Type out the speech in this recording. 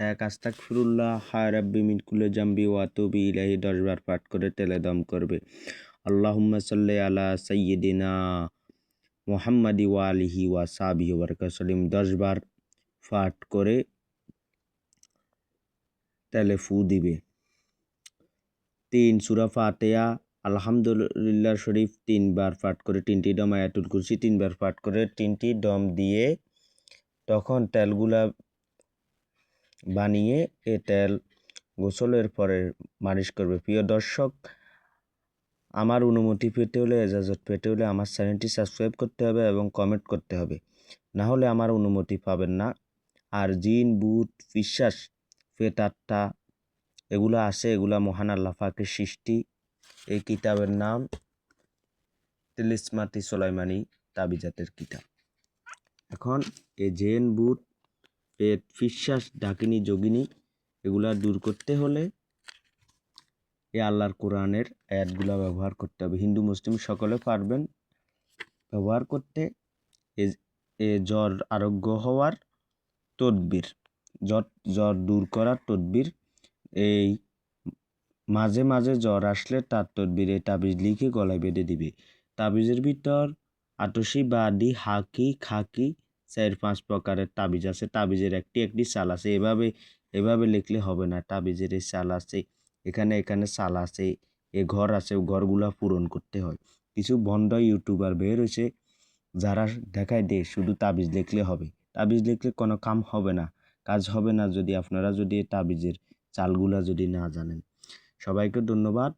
এক আস্তাগফিরুল্লাহ হায় রাব্বি মিন কুল্লি জামবি ওয়া আতুবু ইলাইহি 10 বার পাঠ করে তেলে দম করবে। আল্লাহুম্মা সাল্লি আলা সাইয়্যিদিনা মুহাম্মাদি ওয়া আলিহি ওয়া সাহবিহি ওয়া বারিক ওয়াসাল্লিম 10 বার পাঠ করে তেলে ফু দিবে। 3 সূরা ফাতিহা আলহামদুলিল্লাহ শরীফ 3 বার পাঠ করে 3টি দম, আয়াতুল কুরসি 3 বার পাঠ করে 3টি দম দিয়ে তখন তেলগুলা বানিয়ে এ তেল গোসলের পরে মালিশ করবে। প্রিয় দর্শক, আমার অনুমতি পেতে হলে, এজাজত পেতে হলে আমার চ্যানেলটি সাবস্ক্রাইব করতে হবে এবং কমেন্ট করতে হবে, না হলে আমার অনুমতি পাবেন না। আর জিন, ভূত, পিশাচ, প্রেতাত্মা এগুলো আছে, এগুলা মহান আল্লাহ পাকের সৃষ্টি। এই কিতাবের নাম তিলিসমাতি সুলাইমানি তাবিজাতের কিতাব। এখন এই জিন, ভূত, প্রেত, পিশাচ, ডাকিনী, যোগিনী এগুলা দূর করতে হলে এই আল্লাহর কোরআনের আয়াতগুলা ব্যবহার করতে হবে। হিন্দু মুসলিম সকলে পারবেন ব্যবহার করতে। এ জ্বর আরোগ্য হওয়ার তদবির, জ্বর দূর করার তদবির। এই মাঝে মাঝে জ্বর আসলে তার তদবির এই তাবিজ লিখে গলায় বেঁধে দিবে। তাবিজের ভিতর আতসী, বাদি, হাকি, খাকি 4-5 প্রকারের তাবিজ আছে। তাবিজের একটি চাল আছে। এভাবে লিখলে হবে না। তাবিজের এই চাল আছে, এখানে চাল আছে, এ ঘর আছে, ঘরগুলা পূরণ করতে হয়। কিছু ভণ্ড ইউটিউবার বের হয়েছে যারা দেখায় দে শুধু তাবিজ লিখলে হবে। তাবিজ লিখলে কোনো কাম হবে না, কাজ হবে না যদি আপনারা তাবিজের চালগুলা যদি না জানেন। সবাইকে ধন্যবাদ।